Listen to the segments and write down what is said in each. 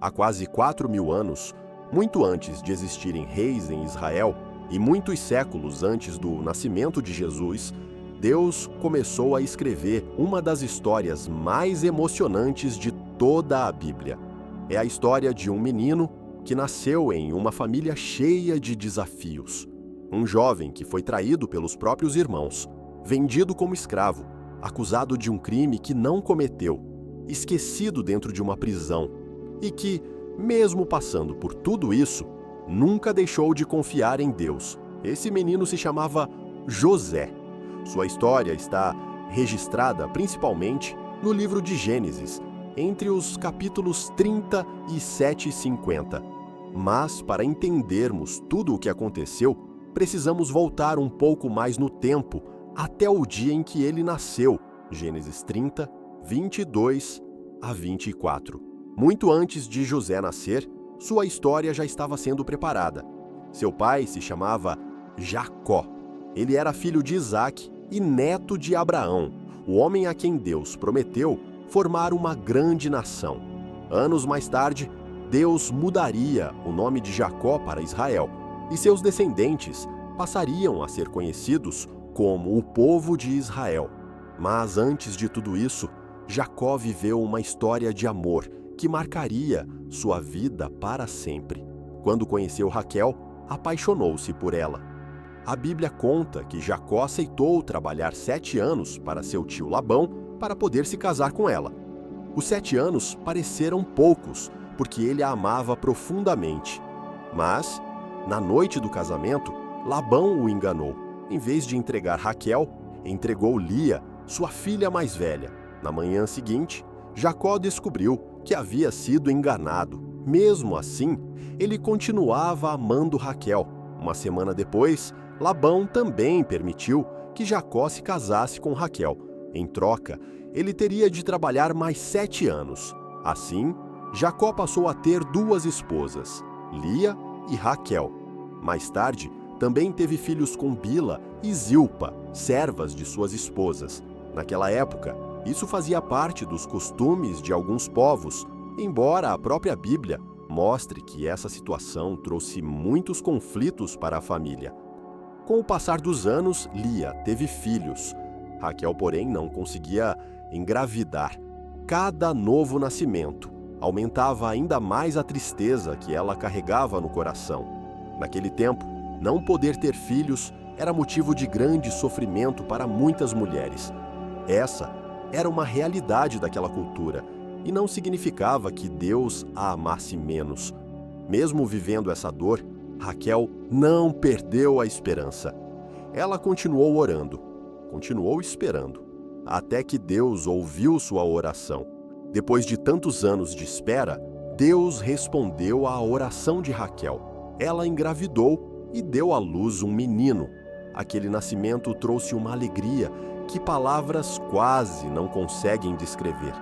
Há quase 4.000 anos, muito antes de existirem reis em Israel e muitos séculos antes do nascimento de Jesus, Deus começou a escrever uma das histórias mais emocionantes de toda a Bíblia. É a história de um menino que nasceu em uma família cheia de desafios. Um jovem que foi traído pelos próprios irmãos, vendido como escravo, acusado de um crime que não cometeu, esquecido dentro de uma prisão e que, mesmo passando por tudo isso, nunca deixou de confiar em Deus. Esse menino se chamava José. Sua história está registrada principalmente no livro de Gênesis, entre os capítulos 37 e 50. Mas, para entendermos tudo o que aconteceu, precisamos voltar um pouco mais no tempo, até o dia em que ele nasceu, Gênesis 30, 22 a 24. Muito antes de José nascer, sua história já estava sendo preparada. Seu pai se chamava Jacó. Ele era filho de Isaque e neto de Abraão, o homem a quem Deus prometeu formar uma grande nação. Anos mais tarde, Deus mudaria o nome de Jacó para Israel, e seus descendentes passariam a ser conhecidos como o povo de Israel. Mas antes de tudo isso, Jacó viveu uma história de amor que marcaria sua vida para sempre. Quando conheceu Raquel, apaixonou-se por ela. A Bíblia conta que Jacó aceitou trabalhar 7 anos para seu tio Labão para poder se casar com ela. Os 7 anos pareceram poucos, porque ele a amava profundamente. Mas, na noite do casamento, Labão o enganou. Em vez de entregar Raquel, entregou Lia, sua filha mais velha. Na manhã seguinte, Jacó descobriu que havia sido enganado. Mesmo assim, ele continuava amando Raquel. Uma semana depois, Labão também permitiu que Jacó se casasse com Raquel. Em troca, ele teria de trabalhar mais 7 anos. Assim, Jacó passou a ter 2 esposas, Lia e Raquel. Mais tarde, também teve filhos com Bila e Zilpa, servas de suas esposas. Naquela época, isso fazia parte dos costumes de alguns povos, embora a própria Bíblia mostre que essa situação trouxe muitos conflitos para a família. Com o passar dos anos, Lia teve filhos. Raquel, porém, não conseguia engravidar. Cada novo nascimento aumentava ainda mais a tristeza que ela carregava no coração. Naquele tempo, não poder ter filhos era motivo de grande sofrimento para muitas mulheres. Essa era uma realidade daquela cultura e não significava que Deus a amasse menos. Mesmo vivendo essa dor, Raquel não perdeu a esperança. Ela continuou orando, continuou esperando, até que Deus ouviu sua oração. Depois de tantos anos de espera, Deus respondeu à oração de Raquel. Ela engravidou e deu à luz um menino. Aquele nascimento trouxe uma alegria que palavras quase não conseguem descrever.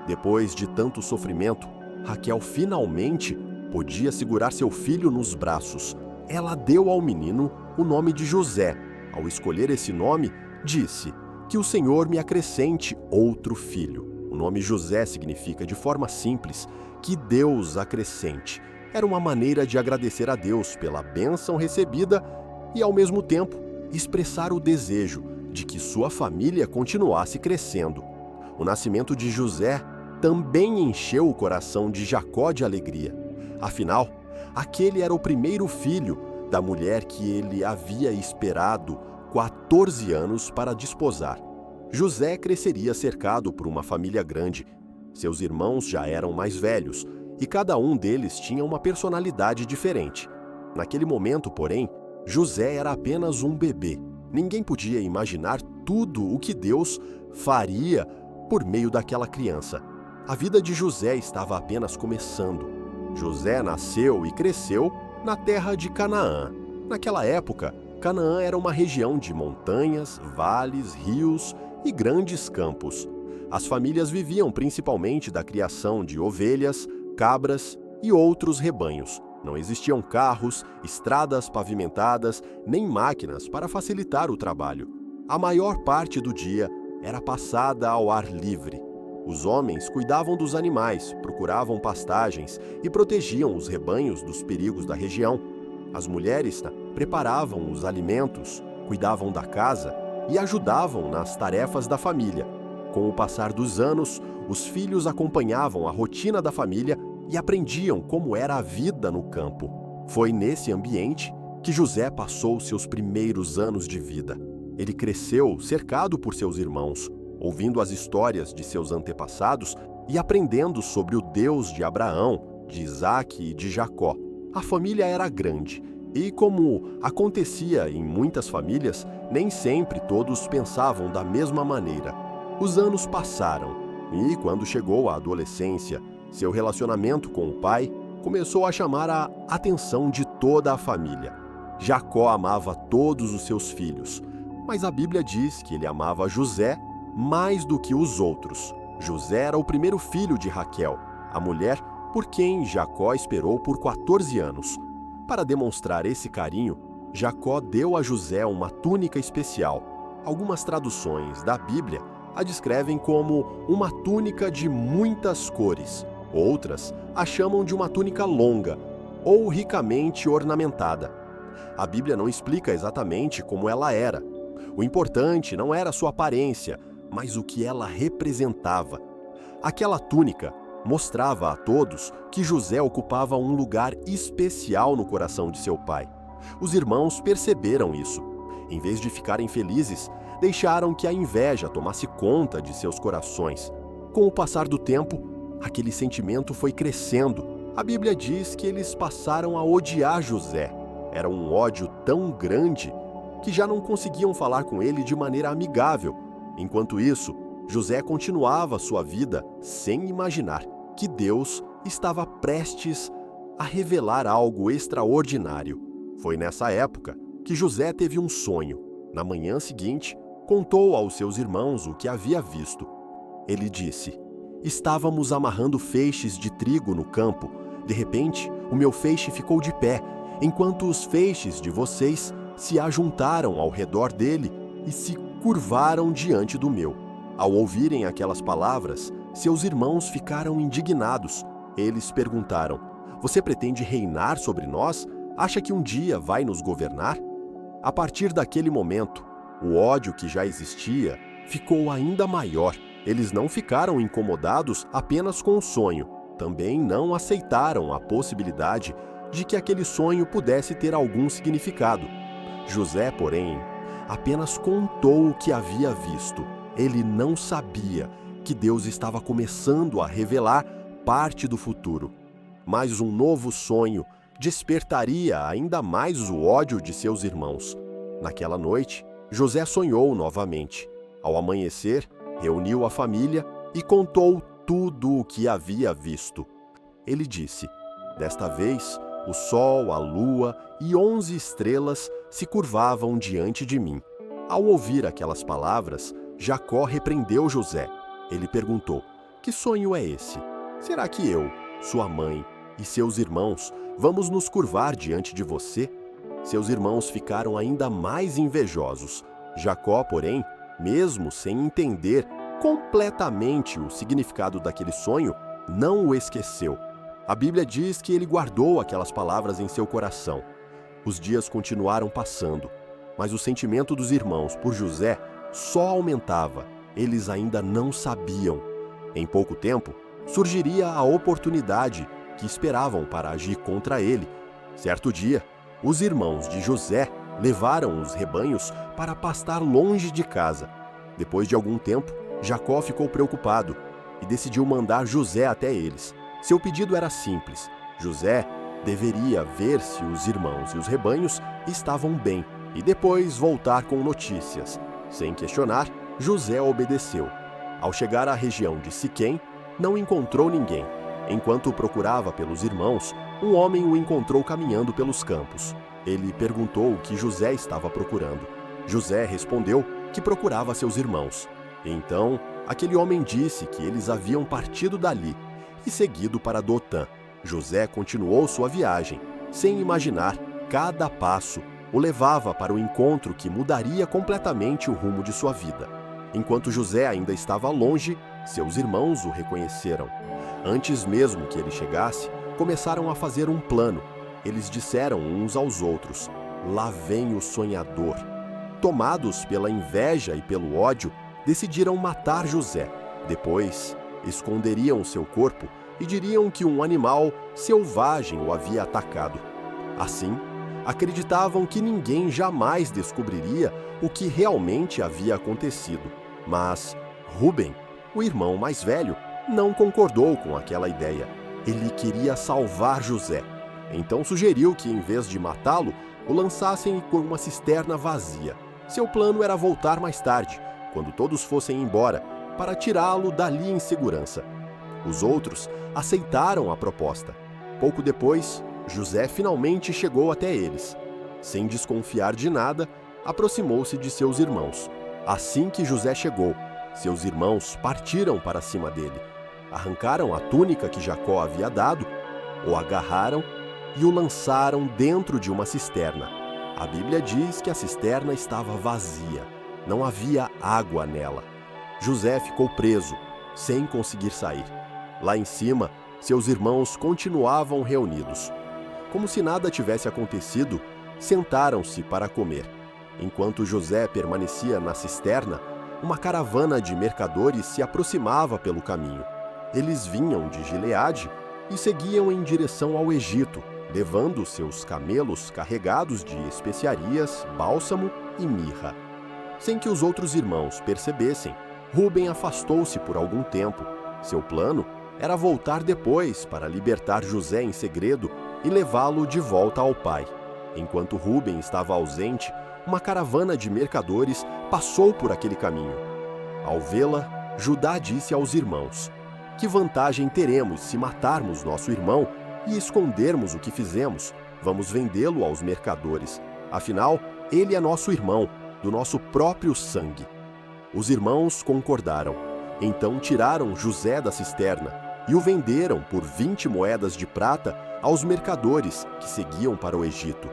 Depois de tanto sofrimento, Raquel finalmente podia segurar seu filho nos braços. Ela deu ao menino o nome de José. Ao escolher esse nome, disse: "Que o Senhor me acrescente outro filho." O nome José significa, de forma simples, que Deus acrescente. Era uma maneira de agradecer a Deus pela bênção recebida e, ao mesmo tempo, expressar o desejo de que sua família continuasse crescendo. O nascimento de José também encheu o coração de Jacó de alegria. Afinal, aquele era o primeiro filho da mulher que ele havia esperado 14 anos para desposar. José cresceria cercado por uma família grande. Seus irmãos já eram mais velhos e cada um deles tinha uma personalidade diferente. Naquele momento, porém, José era apenas um bebê. Ninguém podia imaginar tudo o que Deus faria por meio daquela criança. A vida de José estava apenas começando. José nasceu e cresceu na terra de Canaã. Naquela época, Canaã era uma região de montanhas, vales, rios e grandes campos. As famílias viviam principalmente da criação de ovelhas, cabras e outros rebanhos. Não existiam carros, estradas pavimentadas, nem máquinas para facilitar o trabalho. A maior parte do dia era passada ao ar livre. Os homens cuidavam dos animais, procuravam pastagens e protegiam os rebanhos dos perigos da região. As mulheres preparavam os alimentos, cuidavam da casa e ajudavam nas tarefas da família. Com o passar dos anos, os filhos acompanhavam a rotina da família e aprendiam como era a vida no campo. Foi nesse ambiente que José passou seus primeiros anos de vida. Ele cresceu cercado por seus irmãos, ouvindo as histórias de seus antepassados e aprendendo sobre o Deus de Abraão, de Isaque e de Jacó. A família era grande e, como acontecia em muitas famílias, nem sempre todos pensavam da mesma maneira. Os anos passaram e, quando chegou a adolescência, seu relacionamento com o pai começou a chamar a atenção de toda a família. Jacó amava todos os seus filhos, mas a Bíblia diz que ele amava José mais do que os outros. José era o primeiro filho de Raquel, a mulher por quem Jacó esperou por 14 anos. Para demonstrar esse carinho, Jacó deu a José uma túnica especial. Algumas traduções da Bíblia a descrevem como uma túnica de muitas cores. Outras a chamam de uma túnica longa ou ricamente ornamentada. A Bíblia não explica exatamente como ela era. O importante não era sua aparência, mas o que ela representava. Aquela túnica mostrava a todos que José ocupava um lugar especial no coração de seu pai. Os irmãos perceberam isso. Em vez de ficarem felizes, deixaram que a inveja tomasse conta de seus corações. Com o passar do tempo, aquele sentimento foi crescendo. A Bíblia diz que eles passaram a odiar José. Era um ódio tão grande que já não conseguiam falar com ele de maneira amigável. Enquanto isso, José continuava sua vida sem imaginar que Deus estava prestes a revelar algo extraordinário. Foi nessa época que José teve um sonho. Na manhã seguinte, contou aos seus irmãos o que havia visto. Ele disse: "Estávamos amarrando feixes de trigo no campo. De repente, o meu feixe ficou de pé, enquanto os feixes de vocês se ajuntaram ao redor dele e se curvaram diante do meu." Ao ouvirem aquelas palavras, seus irmãos ficaram indignados. Eles perguntaram: "Você pretende reinar sobre nós? Acha que um dia vai nos governar?" A partir daquele momento, o ódio que já existia ficou ainda maior. Eles não ficaram incomodados apenas com o sonho, também não aceitaram a possibilidade de que aquele sonho pudesse ter algum significado. José, porém, apenas contou o que havia visto. Ele não sabia que Deus estava começando a revelar parte do futuro. Mas um novo sonho despertaria ainda mais o ódio de seus irmãos. Naquela noite, José sonhou novamente. Ao amanhecer, reuniu a família e contou tudo o que havia visto. Ele disse: "Desta vez, o sol, a lua e 11 estrelas se curvavam diante de mim." Ao ouvir aquelas palavras, Jacó repreendeu José. Ele perguntou: "Que sonho é esse? Será que eu, sua mãe e seus irmãos vamos nos curvar diante de você?" Seus irmãos ficaram ainda mais invejosos. Jacó, porém, mesmo sem entender completamente o significado daquele sonho, não o esqueceu. A Bíblia diz que ele guardou aquelas palavras em seu coração. Os dias continuaram passando, mas o sentimento dos irmãos por José só aumentava. Eles ainda não sabiam. Em pouco tempo, surgiria a oportunidade que esperavam para agir contra ele. Certo dia, os irmãos de José levaram os rebanhos para pastar longe de casa. Depois de algum tempo, Jacó ficou preocupado e decidiu mandar José até eles. Seu pedido era simples. José deveria ver se os irmãos e os rebanhos estavam bem e depois voltar com notícias. Sem questionar, José obedeceu. Ao chegar à região de Siquém, não encontrou ninguém. Enquanto procurava pelos irmãos, um homem o encontrou caminhando pelos campos. Ele perguntou o que José estava procurando. José respondeu que procurava seus irmãos. Então, aquele homem disse que eles haviam partido dali e seguido para Dotã. José continuou sua viagem, sem imaginar, cada passo o levava para o encontro que mudaria completamente o rumo de sua vida. Enquanto José ainda estava longe, Seus irmãos o reconheceram. Antes mesmo que ele chegasse, começaram a fazer um plano. Eles disseram uns aos outros: "Lá vem o sonhador." Tomados pela inveja e pelo ódio, decidiram matar José. Depois, esconderiam seu corpo e diriam que um animal selvagem o havia atacado. Assim, acreditavam que ninguém jamais descobriria o que realmente havia acontecido. Mas Rúben, o irmão mais velho, não concordou com aquela ideia. Ele queria salvar José. Então sugeriu que, em vez de matá-lo, o lançassem por uma cisterna vazia. Seu plano era voltar mais tarde, quando todos fossem embora, para tirá-lo dali em segurança. Os outros aceitaram a proposta. Pouco depois, José finalmente chegou até eles. Sem desconfiar de nada, aproximou-se de seus irmãos. Assim que José chegou, seus irmãos partiram para cima dele. Arrancaram a túnica que Jacó havia dado, o agarraram e o lançaram dentro de uma cisterna. A Bíblia diz que a cisterna estava vazia, não havia água nela. José ficou preso, sem conseguir sair. Lá em cima, seus irmãos continuavam reunidos. Como se nada tivesse acontecido, sentaram-se para comer. Enquanto José permanecia na cisterna, uma caravana de mercadores se aproximava pelo caminho. Eles vinham de Gileade e seguiam em direção ao Egito, levando seus camelos carregados de especiarias, bálsamo e mirra. Sem que os outros irmãos percebessem, Rúben afastou-se por algum tempo. Seu plano era voltar depois para libertar José em segredo e levá-lo de volta ao pai. Enquanto Rúben estava ausente, uma caravana de mercadores passou por aquele caminho. Ao vê-la, Judá disse aos irmãos: "Que vantagem teremos se matarmos nosso irmão e escondermos o que fizemos? Vamos vendê-lo aos mercadores. Afinal, ele é nosso irmão, do nosso próprio sangue." Os irmãos concordaram. Então tiraram José da cisterna e o venderam por 20 moedas de prata aos mercadores que seguiam para o Egito.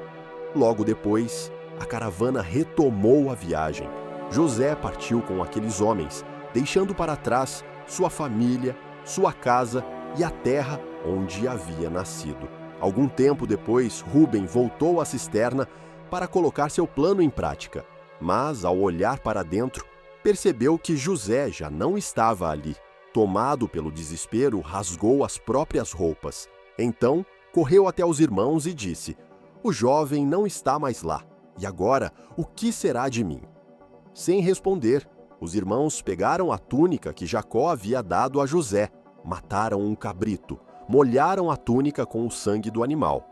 Logo depois, a caravana retomou a viagem. José partiu com aqueles homens, deixando para trás sua família, sua casa e a terra onde havia nascido. Algum tempo depois, Rúben voltou à cisterna para colocar seu plano em prática. Mas, ao olhar para dentro, percebeu que José já não estava ali. Tomado pelo desespero, rasgou as próprias roupas. Então, correu até os irmãos e disse: "O jovem não está mais lá. E agora, o que será de mim?" Sem responder, os irmãos pegaram a túnica que Jacó havia dado a José, mataram um cabrito, molharam a túnica com o sangue do animal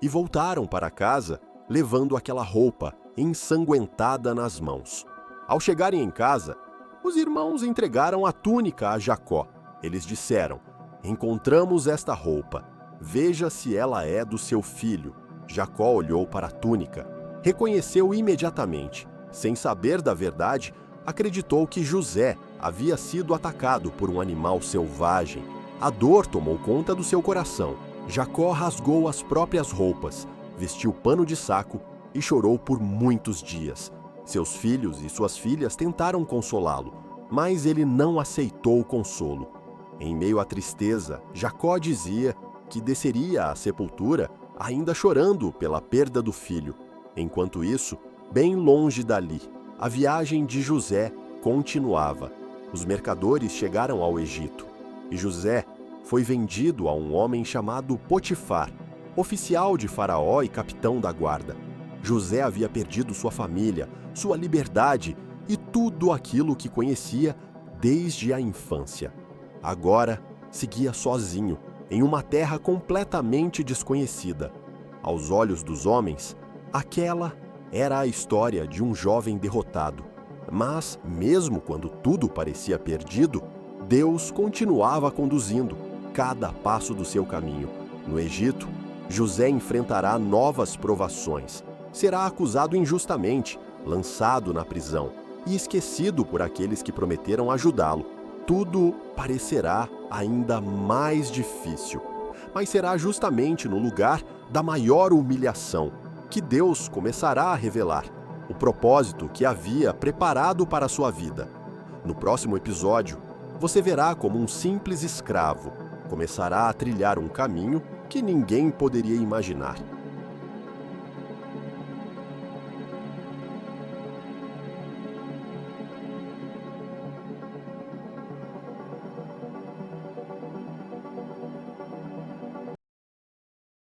e voltaram para casa, levando aquela roupa ensanguentada nas mãos. Ao chegarem em casa, os irmãos entregaram a túnica a Jacó. Eles disseram: "Encontramos esta roupa. Veja se ela é do seu filho." Jacó olhou para a túnica. Reconheceu imediatamente. Sem saber da verdade, acreditou que José havia sido atacado por um animal selvagem. A dor tomou conta do seu coração. Jacó rasgou as próprias roupas, vestiu pano de saco e chorou por muitos dias. Seus filhos e suas filhas tentaram consolá-lo, mas ele não aceitou o consolo. Em meio à tristeza, Jacó dizia que desceria à sepultura ainda chorando pela perda do filho. Enquanto isso, bem longe dali, a viagem de José continuava. Os mercadores chegaram ao Egito e José foi vendido a um homem chamado Potifar, oficial de Faraó e capitão da guarda. José havia perdido sua família, sua liberdade e tudo aquilo que conhecia desde a infância. Agora seguia sozinho, em uma terra completamente desconhecida. Aos olhos dos homens, aquela era a história de um jovem derrotado. Mas, mesmo quando tudo parecia perdido, Deus continuava conduzindo cada passo do seu caminho. No Egito, José enfrentará novas provações. Será acusado injustamente, lançado na prisão e esquecido por aqueles que prometeram ajudá-lo. Tudo parecerá ainda mais difícil, mas será justamente no lugar da maior humilhação que Deus começará a revelar o propósito que havia preparado para a sua vida. No próximo episódio, Você verá como um simples escravo começará a trilhar um caminho que ninguém poderia imaginar.